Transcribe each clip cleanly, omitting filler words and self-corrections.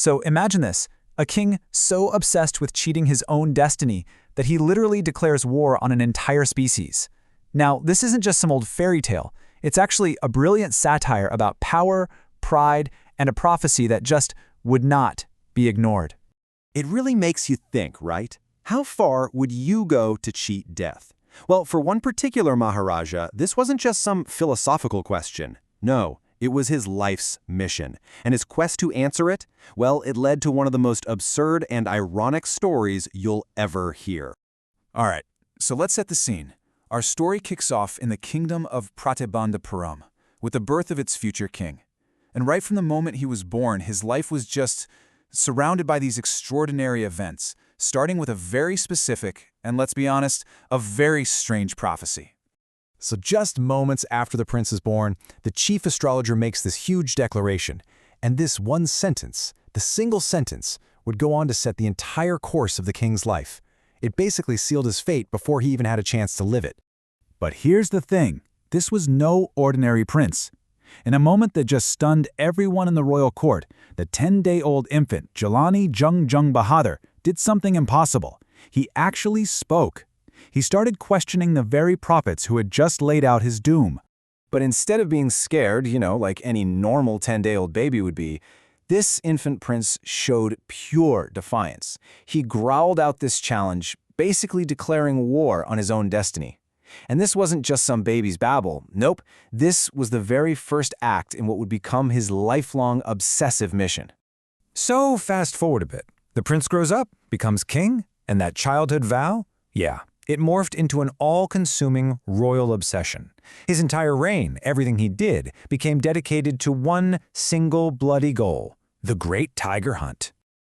So imagine this, a king so obsessed with cheating his own destiny that he literally declares war on an entire species. Now, this isn't just some old fairy tale. It's actually a brilliant satire about power, pride, and a prophecy that just would not be ignored. It really makes you think, right? How far would you go to cheat death? Well, for one particular Maharaja, this wasn't just some philosophical question. No, it was his life's mission. And his quest to answer it, well, it led to one of the most absurd and ironic stories you'll ever hear. All right, so let's set the scene. Our story kicks off in the kingdom of Pratibandapuram, with the birth of its future king. And right from the moment he was born, his life was just surrounded by these extraordinary events, starting with a very specific, and let's be honest, a very strange prophecy. So just moments after the prince is born, the chief astrologer makes this huge declaration, and this one sentence, the single sentence, would go on to set the entire course of the king's life. It basically sealed his fate before he even had a chance to live it. But here's the thing, this was no ordinary prince. In a moment that just stunned everyone in the royal court, the 10-day-old infant, Jalani Jung Bahadur, did something impossible. He actually spoke. He started questioning the very prophets who had just laid out his doom. But instead of being scared, like any normal 10-day-old baby would be, this infant prince showed pure defiance. He growled out this challenge, basically declaring war on his own destiny. And this wasn't just some baby's babble. Nope, this was the very first act in what would become his lifelong obsessive mission. So fast forward a bit. The prince grows up, becomes king, and that childhood vow? Yeah, it morphed into an all-consuming royal obsession. His entire reign, everything he did, became dedicated to one single bloody goal: the great tiger hunt.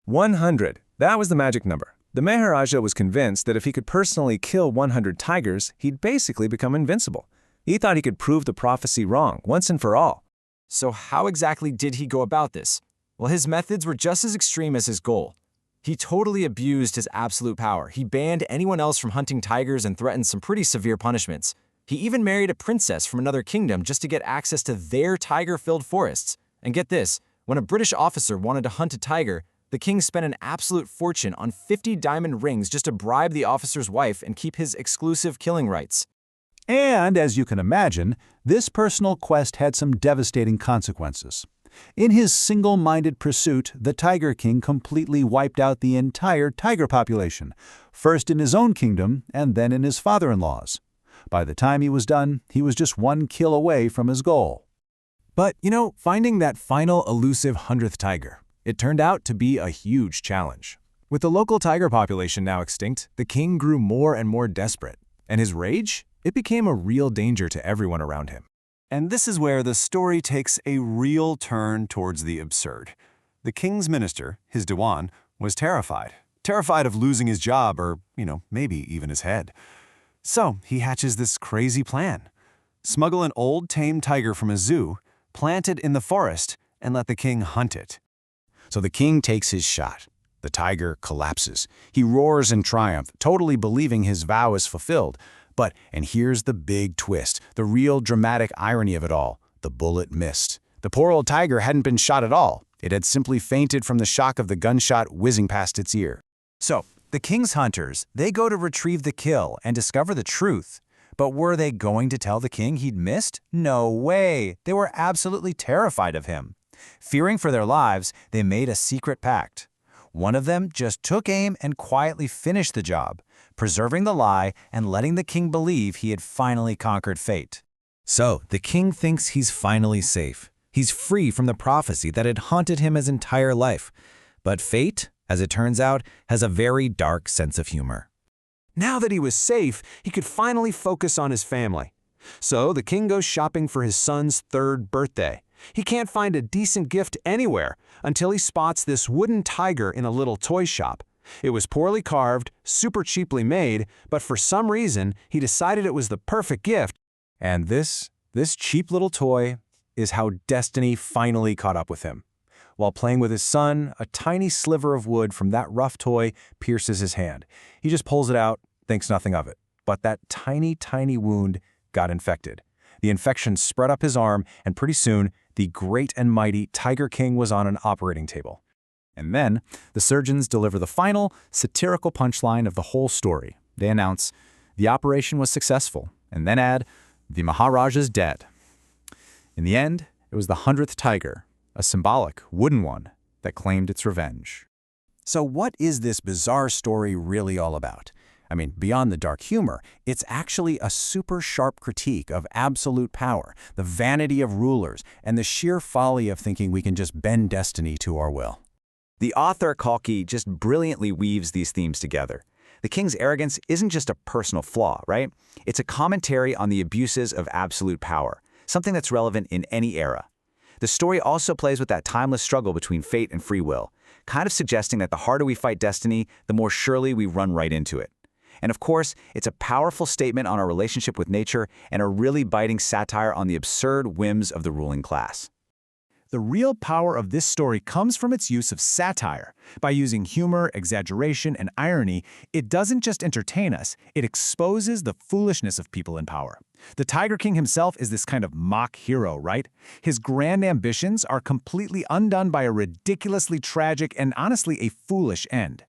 100. That was the magic number. The Maharaja was convinced that if he could personally kill 100 tigers, he'd basically become invincible. He thought he could prove the prophecy wrong, once and for all. So how exactly did he go about this? Well, his methods were just as extreme as his goal. He totally abused his absolute power. He banned anyone else from hunting tigers and threatened some pretty severe punishments. He even married a princess from another kingdom just to get access to their tiger-filled forests. And get this, when a British officer wanted to hunt a tiger, the king spent an absolute fortune on 50 diamond rings just to bribe the officer's wife and keep his exclusive killing rights. And, as you can imagine, this personal quest had some devastating consequences. In his single-minded pursuit, the Tiger King completely wiped out the entire tiger population, first in his own kingdom and then in his father-in-law's. By the time he was done, he was just one kill away from his goal. But, finding that final elusive 100th tiger, it turned out to be a huge challenge. With the local tiger population now extinct, the king grew more and more desperate, and his rage, it became a real danger to everyone around him. And this is where the story takes a real turn towards the absurd. The king's minister, his Diwan, was terrified. Terrified of losing his job or, maybe even his head. So he hatches this crazy plan. Smuggle an old tame tiger from a zoo, plant it in the forest, and let the king hunt it. So the king takes his shot. The tiger collapses. He roars in triumph, totally believing his vow is fulfilled. But, and here's the big twist, the real dramatic irony of it all, the bullet missed. The poor old tiger hadn't been shot at all. It had simply fainted from the shock of the gunshot whizzing past its ear. So, the king's hunters, they go to retrieve the kill and discover the truth. But were they going to tell the king he'd missed? No way! They were absolutely terrified of him. Fearing for their lives, they made a secret pact. One of them just took aim and quietly finished the job, preserving the lie and letting the king believe he had finally conquered fate. So, the king thinks he's finally safe. He's free from the prophecy that had haunted him his entire life. But fate, as it turns out, has a very dark sense of humor. Now that he was safe, he could finally focus on his family. So the king goes shopping for his son's 3rd birthday. He can't find a decent gift anywhere until he spots this wooden tiger in a little toy shop. It was poorly carved, super cheaply made, but for some reason, he decided it was the perfect gift. And this cheap little toy is how destiny finally caught up with him. While playing with his son, a tiny sliver of wood from that rough toy pierces his hand. He just pulls it out, thinks nothing of it. But that tiny, tiny wound got infected. The infection spread up his arm, and pretty soon, the great and mighty Tiger King was on an operating table. And then, the surgeons deliver the final, satirical punchline of the whole story. They announce, the operation was successful, and then add, the Maharaja's dead. In the end, it was the 100th tiger, a symbolic, wooden one, that claimed its revenge. So what is this bizarre story really all about? I mean, beyond the dark humor, it's actually a super sharp critique of absolute power, the vanity of rulers, and the sheer folly of thinking we can just bend destiny to our will. The author Kalki just brilliantly weaves these themes together. The king's arrogance isn't just a personal flaw, right? It's a commentary on the abuses of absolute power, something that's relevant in any era. The story also plays with that timeless struggle between fate and free will, kind of suggesting that the harder we fight destiny, the more surely we run right into it. And of course, it's a powerful statement on our relationship with nature and a really biting satire on the absurd whims of the ruling class. The real power of this story comes from its use of satire. By using humor, exaggeration, and irony, it doesn't just entertain us, it exposes the foolishness of people in power. The Tiger King himself is this kind of mock hero, right? His grand ambitions are completely undone by a ridiculously tragic and honestly a foolish end.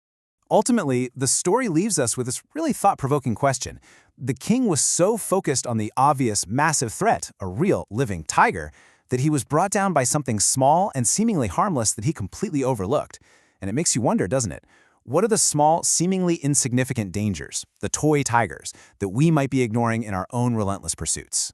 Ultimately, the story leaves us with this really thought-provoking question. The king was so focused on the obvious, massive threat, a real, living tiger, that he was brought down by something small and seemingly harmless that he completely overlooked. And it makes you wonder, doesn't it? What are the small, seemingly insignificant dangers, the toy tigers, that we might be ignoring in our own relentless pursuits?